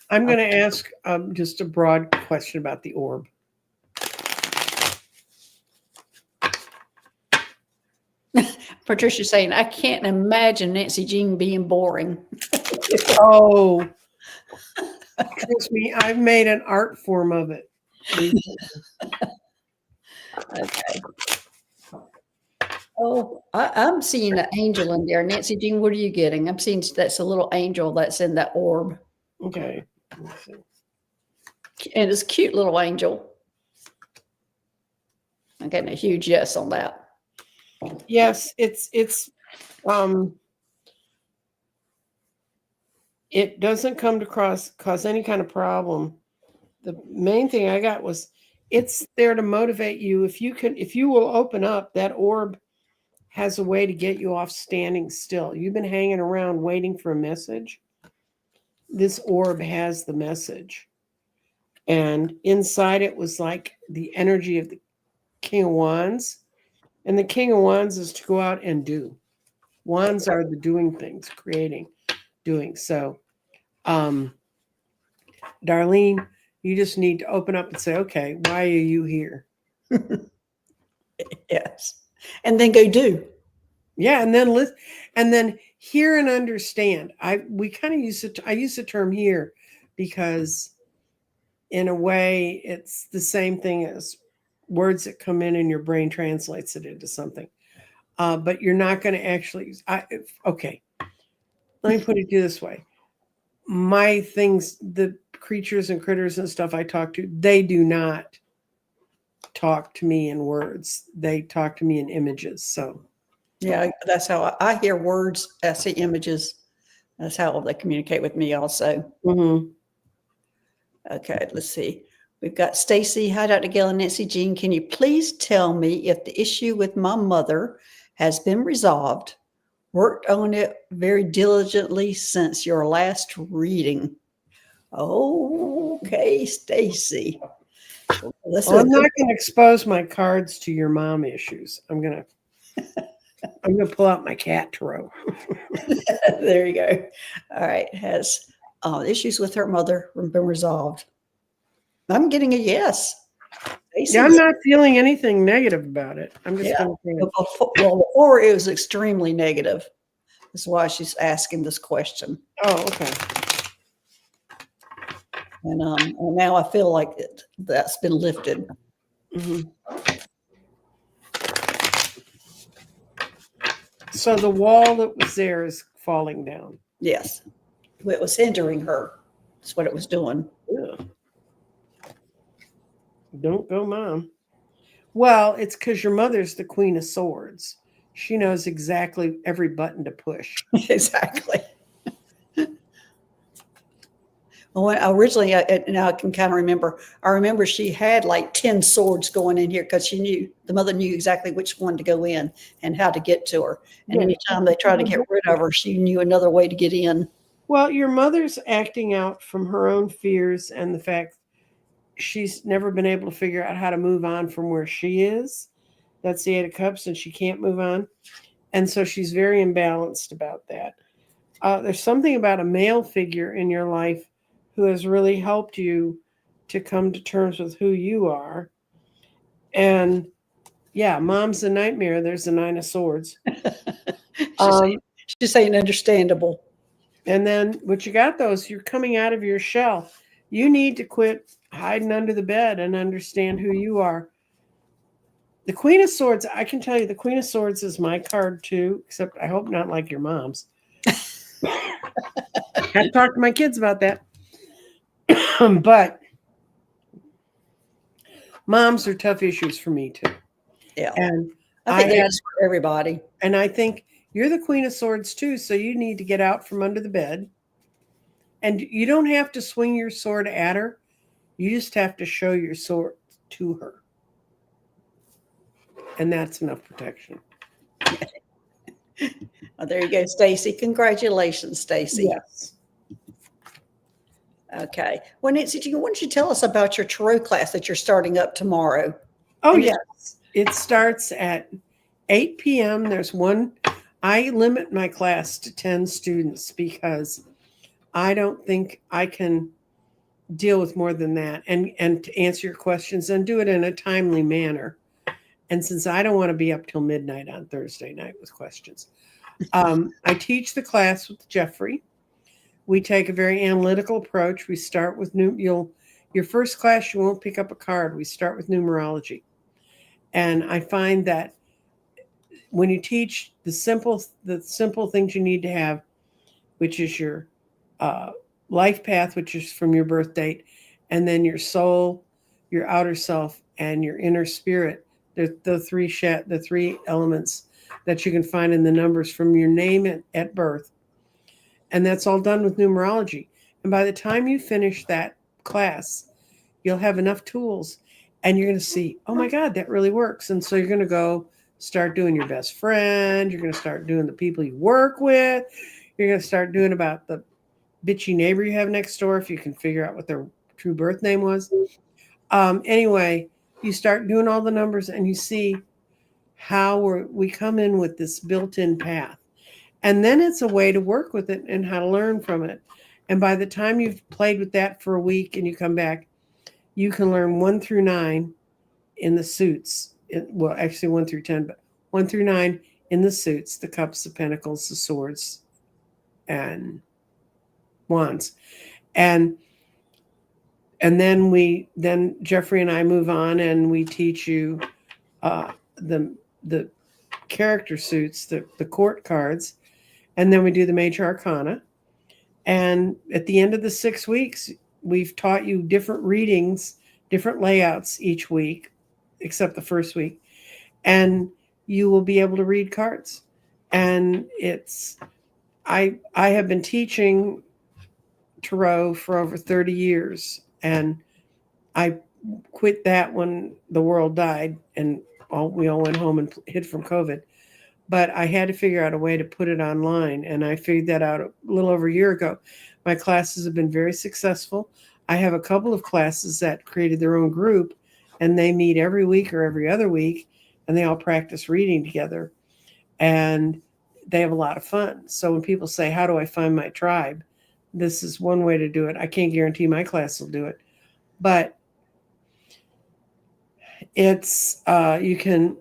I'm going to ask just a broad question about the orb. Patricia's saying, I can't imagine Nancy Jean being boring. Oh, trust me, I've made an art form of it. Okay. Oh, I'm seeing an angel in there. Nancy Jean, what are you getting? I'm seeing that's a little angel that's in that orb. Okay. And it's a cute little angel. I'm getting a huge yes on that. Yes, it doesn't come to cause any kind of problem. The main thing I got was it's there to motivate you. If you will open up, that orb has a way to get you off standing still. You've been hanging around waiting for a message. This orb has the message. And inside it was like the energy of the King of Wands. And the King of Wands is to go out and do. Wands are the doing things, creating, doing. So, Darlene, you just need to open up and say, okay, why are you here? Yes. And then go do. Yeah, and then listen, and then hear and understand. We kind of use it. I use the term "hear" because, in a way, it's the same thing as words that come in and your brain translates it into something. But you're not going to actually. Okay, let me put it this way: my things, the creatures and critters and stuff I talk to, they do not talk to me in words. They talk to me in images. So. Yeah, that's how I hear words. I see images. That's how they communicate with me also. Mm-hmm. Okay, let's see. We've got Stacy. Hi, Dr. Gail and Nancy Jean. Can you please tell me if the issue with my mother has been resolved? Worked on it very diligently since your last reading. Okay, Stacy. Well, I'm not going to expose my cards to your mom issues. I'm going to pull out my cat tarot. There you go. All right. Has issues with her mother been resolved? I'm getting a yes. Yeah, I'm not feeling anything negative about it. I'm just going to say before it was extremely negative. That's why she's asking this question. Oh, okay. And now I feel like that's been lifted. Mm-hmm. So the wall that was there is falling down. Yes. It was hindering her. That's what it was doing. Yeah. Don't go, Mom. Well, it's because your mother's the Queen of Swords. She knows exactly every button to push. Exactly. Well, originally, now I can kind of remember. I remember she had like 10 swords going in here because the mother knew exactly which one to go in and how to get to her. And anytime they tried to get rid of her, she knew another way to get in. Well, your mother's acting out from her own fears and the fact she's never been able to figure out how to move on from where she is. That's the Eight of Cups, and she can't move on. And so she's very imbalanced about that. There's something about a male figure in your life who has really helped you to come to terms with who you are. And yeah, Mom's a nightmare. There's the Nine of Swords. She's saying understandable. And then what you got, though, is you're coming out of your shell. You need to quit hiding under the bed and understand who you are. The Queen of Swords, I can tell you the Queen of Swords is my card too, except I hope not like your mom's. I have to talk to my kids about that. But moms are tough issues for me too. Yeah. And I think that's for everybody. And I think you're the Queen of Swords too, so you need to get out from under the bed. And you don't have to swing your sword at her. You just have to show your sword to her. And that's enough protection. Well, there you go, Stacy. Congratulations, Stacy. Yes. Okay. Well, Nancy, why don't you tell us about your tarot class that you're starting up tomorrow? Oh, yes. It starts at 8 p.m. There's one. I limit my class to 10 students because I don't think I can deal with more than that and to answer your questions and do it in a timely manner. And since I don't want to be up till midnight on Thursday night with questions, I teach the class with Jeffrey. We take a very analytical approach. We start with your first class, you won't pick up a card. We start with numerology. And I find that when you teach the simple things you need to have, which is your life path, which is from your birth date, and then your soul, your outer self, and your inner spirit, the three elements that you can find in the numbers from your name at birth. And that's all done with numerology. And by the time you finish that class, you'll have enough tools and you're going to see, oh my God, that really works. And so you're going to go start doing your best friend. You're going to start doing the people you work with. You're going to start doing about the bitchy neighbor you have next door if you can figure out what their true birth name was. Anyway, you start doing all the numbers and you see how we come in with this built-in path. And then it's a way to work with it and how to learn from it. And by the time you've played with that for a week and you come back, you can learn 1 through 9 in the suits. Well, actually 1 through 10, but 1 through 9 in the suits, the cups, the pentacles, the swords, and wands. And then Jeffrey and I move on and we teach you the character suits, the court cards, and then we do the major arcana. And at the end of the 6 weeks, we've taught you different readings, different layouts each week, except the first week. And you will be able to read cards. And I have been teaching tarot for over 30 years. And I quit that when the world died and we all went home and hid from COVID. But I had to figure out a way to put it online. And I figured that out a little over a year ago. My classes have been very successful. I have a couple of classes that created their own group, and they meet every week or every other week, and they all practice reading together. And they have a lot of fun. So when people say, how do I find my tribe? This is one way to do it. I can't guarantee my class will do it. But it's you can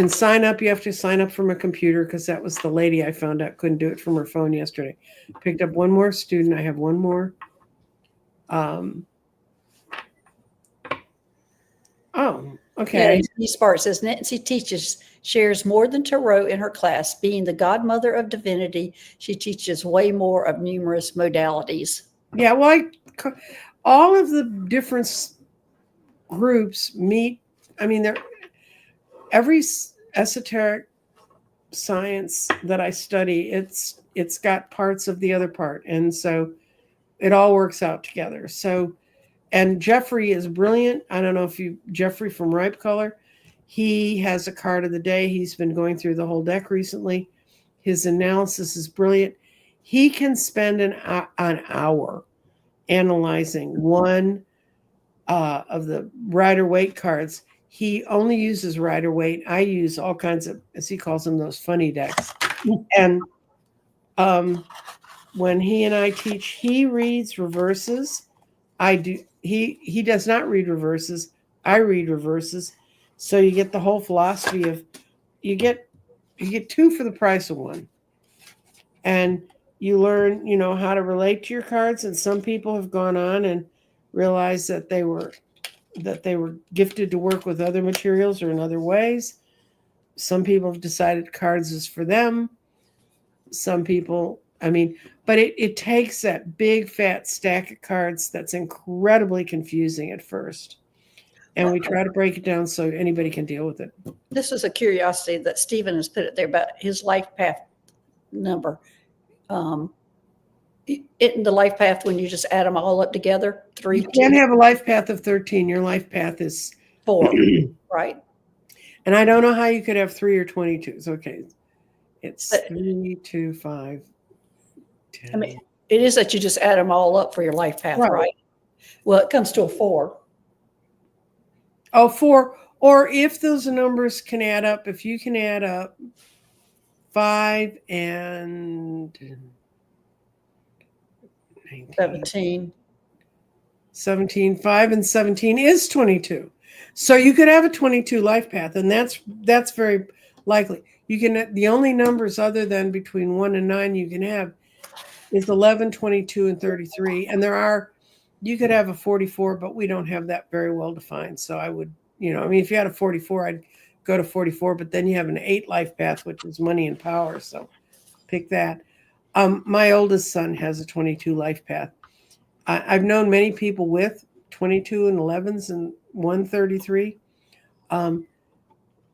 sign up. You have to sign up from a computer because that was the lady I found out couldn't do it from her phone yesterday. Picked up one more student. I have one more. Oh, okay. Yeah, Nancy Sparks says Nancy shares more than tarot in her class. Being the godmother of divinity, she teaches way more of numerous modalities. Yeah, well, all of the different groups meet. I mean, every esoteric science that I study, it's got parts of the other part, and so it all works out together. So, and Jeffrey is brilliant. I don't know if Jeffrey from Ripe Color, he has a card of the day. He's been going through the whole deck recently. His analysis is brilliant. He can spend an hour analyzing one of the Rider-Waite cards. He only uses Rider-Waite. I use all kinds of, as he calls them, those funny decks. And when he and I teach, he reads reverses. I do. He does not read reverses. I read reverses. So you get the whole philosophy of you get two for the price of one. And you learn, how to relate to your cards. And some people have gone on and realized that they were gifted to work with other materials or in other ways. Some people have decided cards is for them. Some people, but it takes that big fat stack of cards that's incredibly confusing at first. And we try to break it down so anybody can deal with it. This is a curiosity that Stephen has put it there about his life path number. In the life path, when you just add them all up together, 3. You can't have a life path of 13. Your life path is 4, right? And I don't know how you could have 3 or 22. It's okay. It's 3, 2, 5, 10. It is that you just add them all up for your life path, right? Well, it comes to a 4. Oh, 4. Or if those numbers can add up, if you can add up 5 and 19, 17, 5 and 17 is 22. So you could have a 22 life path, and that's very likely. You can, the only numbers other than between 1 and 9 you can have is 11, 22, and 33. And you could have a 44, but we don't have that very well defined. So I would, if you had a 44, I'd go to 44, but then you have an 8 life path, which is money and power. So pick that. My oldest son has a 22 life path. I've known many people with 22 and 11s and 133.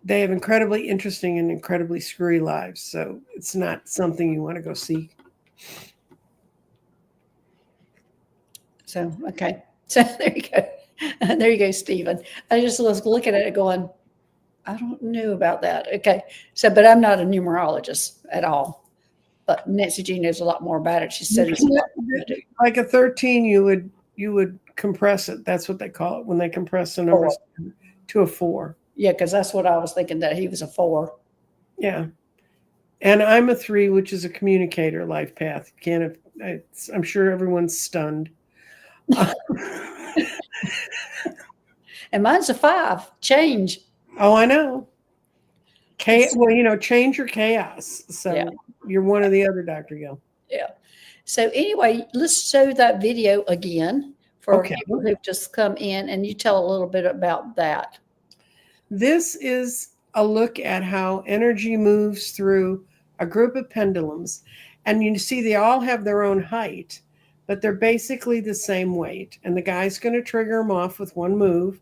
They have incredibly interesting and incredibly screwy lives. So it's not something you want to go seek. So, okay. So there you go. There you go, Stephen. I just was looking at it going, I don't know about that. Okay. So, but I'm not a numerologist at all. But Nancy Jean knows a lot more about it. She You studies a lot more than I can't, do. like a 13, you would compress it. That's what they call it when they compress the numbers to a 4. Yeah, because that's what I was thinking, that he was a 4. Yeah. And I'm a 3, which is a communicator life path. I'm sure everyone's stunned. And mine's a 5. Change. Oh, I know. Well, change your chaos. So Yeah. you're one or the other, Dr. Gill. Yeah. So anyway, let's show that video again for Okay. people who've just come in, and you tell a little bit about that. This is a look at how energy moves through a group of pendulums. And you see they all have their own height, but they're basically the same weight. And the guy's going to trigger them off with one move.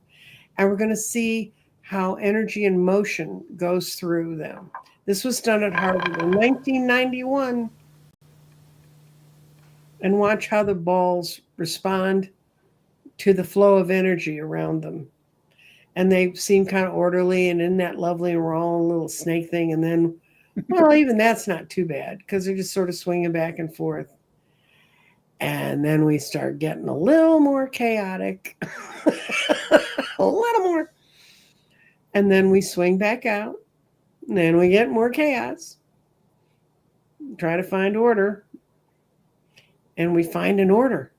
And we're going to see how energy and motion goes through them. This was done at Harvard in 1991. And watch how the balls respond to the flow of energy around them. And they seem kind of orderly, and isn't that lovely? And we're all a little snake thing. And then, well, even that's not too bad because they're just sort of swinging back and forth. And then we start getting a little more chaotic, a little more. And then we swing back out. And then we get more chaos. Try to find order. And we find an order.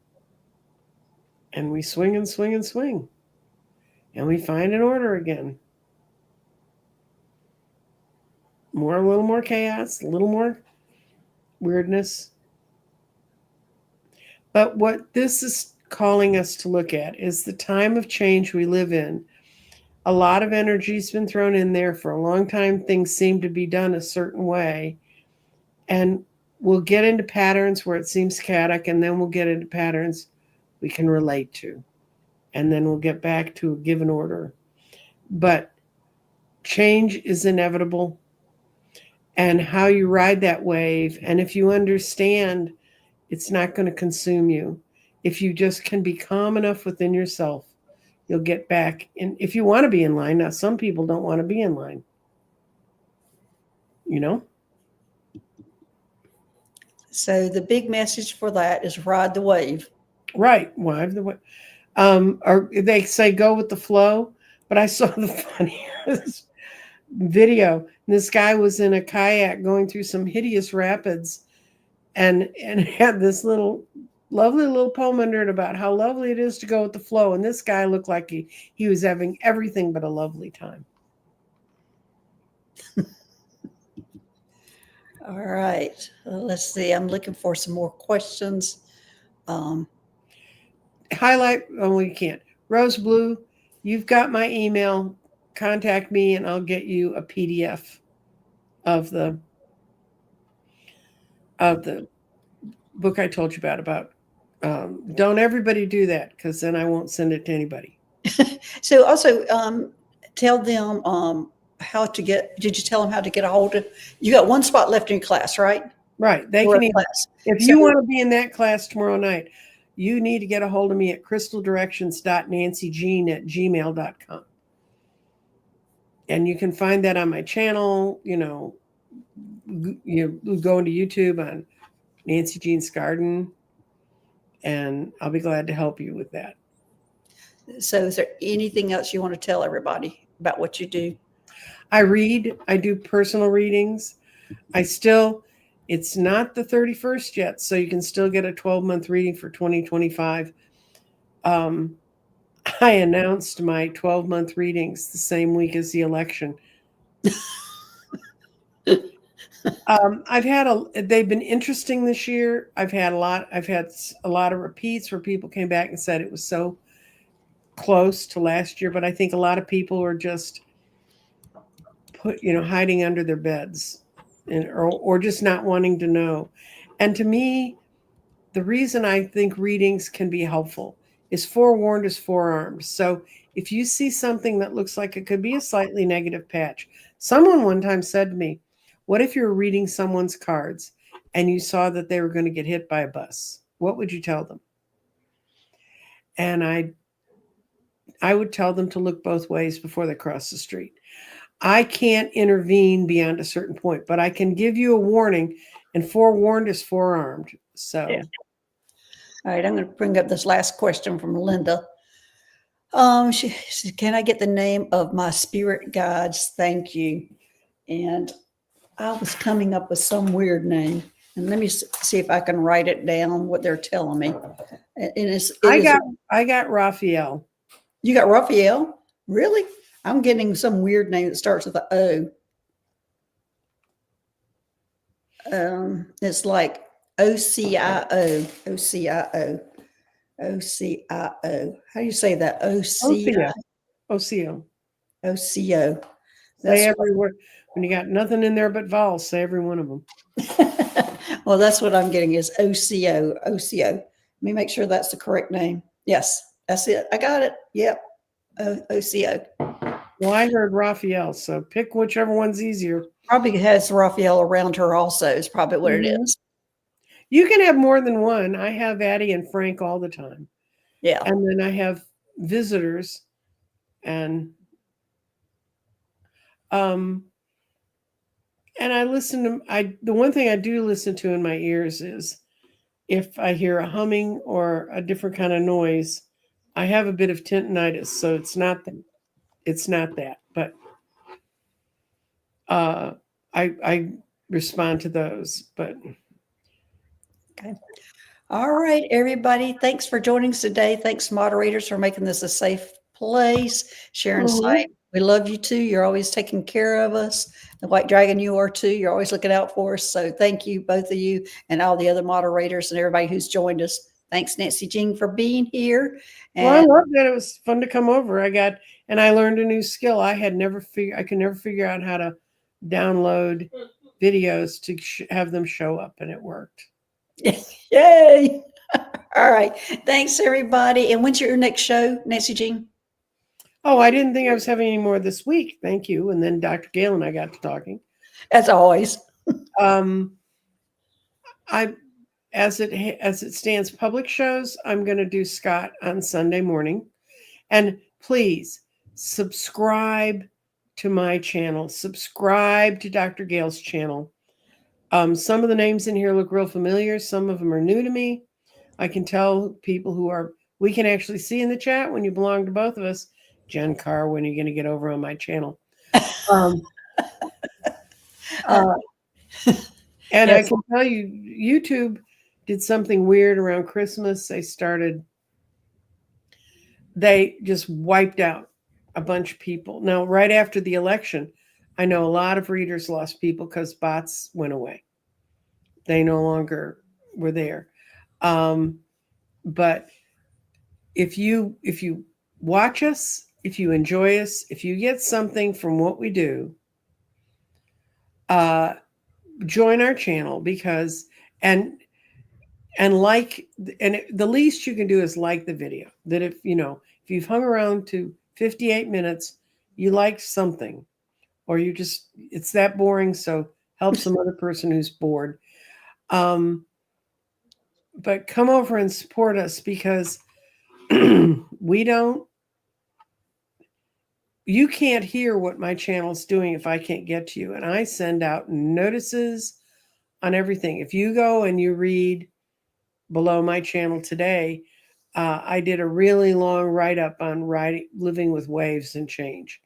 And we swing and swing and swing. And we find an order again. A little more chaos, a little more weirdness. But what this is calling us to look at is the time of change we live in. A lot of energy's been thrown in there for a long time. Things seem to be done a certain way. And we'll get into patterns where it seems chaotic, and then we'll get into patterns we can relate to. And then we'll get back to a given order. But change is inevitable. And how you ride that wave, and if you understand it's not going to consume you, if you just can be calm enough within yourself, you'll get back. And if you want to be in line, now some people don't want to be in line. So the big message for that is ride the wave. Right. Ride the wave. Or they say go with the flow, but I saw the funniest video. This guy was in a kayak going through some hideous rapids, and had this lovely little poem under it about how lovely it is to go with the flow. And this guy looked like he was having everything but a lovely time. All right. Let's see. I'm looking for some more questions. Highlight. Oh, you can't. Rose Blue, you've got my email. Contact me and I'll get you a PDF of the book I told you about. Don't everybody do that, because then I won't send it to anybody. So also tell them how to get. Did you tell them how to get a hold of? You got one spot left in your class, right? Right. They Or can class. if you want to be in that class tomorrow night, you need to get a hold of me at crystaldirections.nancyjean@gmail.com. And you can find that on my channel. You go into YouTube on Nancy Jean's Garden, and I'll be glad to help you with that. So is there anything else you want to tell everybody about what you do? I do personal readings. It's not the 31st yet, so you can still get a 12-month reading for 2025. I announced my 12-month readings the same week as the election. They've been interesting this year. I've had a lot of repeats where people came back and said it was so close to last year, but I think a lot of people are just hiding under their beds or just not wanting to know. And to me, the reason I think readings can be helpful is forewarned is forearmed. So if you see something that looks like it could be a slightly negative patch, someone one time said to me, what if you're reading someone's cards and you saw that they were going to get hit by a bus? What would you tell them? And I would tell them to look both ways before they cross the street. I can't intervene beyond a certain point, but I can give you a warning, and forewarned is forearmed. So, Yeah. All right, I'm going to bring up this last question from Linda. She said, can I get the name of my spirit guides? Thank you. And I was coming up with some weird name, and let me see if I can write it down. What they're telling me, and I got Raphael. You got Raphael? Really? I'm getting some weird name that starts with an O. It's like OCIO, OCIO, OCIO. How do you say that? OCIO, Ocio. OCO. Say That's every word. When you got nothing in there but vowels, say every one of them. well, that's what I'm getting is OCO, OCO. Let me make sure that's the correct name. Yes, that's it. I got it. Yep, OCO. Well, I heard Raphael, so pick whichever one's easier. Probably has Raphael around her also, is probably what it is. You can have more than one. I have Addie and Frank all the time. Yeah. And then I have visitors, and I listen to the one thing I do listen to in my ears is if I hear a humming or a different kind of noise. I have a bit of tinnitus, so it's not that. But I respond to those. But Okay. All right, everybody. Thanks for joining us today. Thanks, moderators, for making this a safe place. Sharon Sight, we love you too. You're always taking care of us. The White Dragon, you are too. You're always looking out for us. So thank you, both of you, and all the other moderators and everybody who's joined us. Thanks, Nancy Jean, for being here. Well, I love that. It was fun to come over. I learned a new skill. I could never figure out how to download videos to have them show up, and it worked. Yay! All right. Thanks, everybody. And when's your next show, Nancy Jean? Oh, I didn't think I was having any more this week. Thank you. And then Dr. Gail and I got to talking. As always. As it stands, public shows, I'm going to do Scott on Sunday morning. And please subscribe to my channel. Subscribe to Dr. Gail's channel. Some of the names in here look real familiar. Some of them are new to me. I can tell people we can actually see in the chat when you belong to both of us. Jen Carr, when are you going to get over on my channel? And yes. I can tell you, YouTube did something weird around Christmas. They just wiped out a bunch of people. Now, right after the election, I know a lot of readers lost people because bots went away. They no longer were there. But if you watch us, if you enjoy us, if you get something from what we do, join our channel and the least you can do is like the video. That if you've hung around to 58 minutes, you like something, or it's that boring, so help some other person who's bored. But come over and support us because you can't hear what my channel's doing if I can't get to you. And I send out notices on everything. If you go and you read below my channel today, I did a really long write-up on living with waves and change.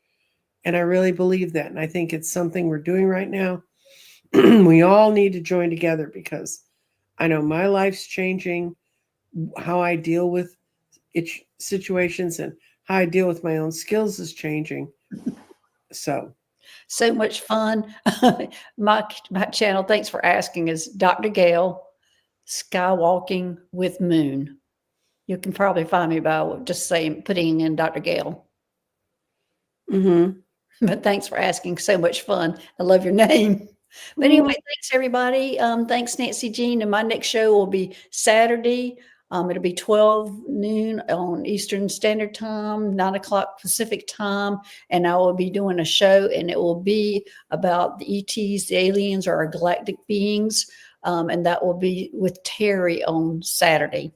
And I really believe that. And I think it's something we're doing right now. We all need to join together because I know my life's changing, how I deal with situations and how I deal with my own skills is changing. So much fun. my channel, thanks for asking, is Dr. Gail-Skywalking with Moon. You can probably find me by just putting in Dr. Gail. But thanks for asking. So much fun. I love your name. But anyway, thanks everybody. Thanks Nancy Jean. And my next show will be Saturday. It'll be 12 noon on Eastern Standard Time, 9 o'clock Pacific Time. And I will be doing a show, and it will be about the ETs, the aliens, or our galactic beings. And that will be with Terry on Saturday.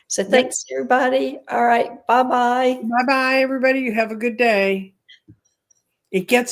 So thanks, everybody. All right. Bye-bye. Bye-bye, everybody. You have a good day. It gets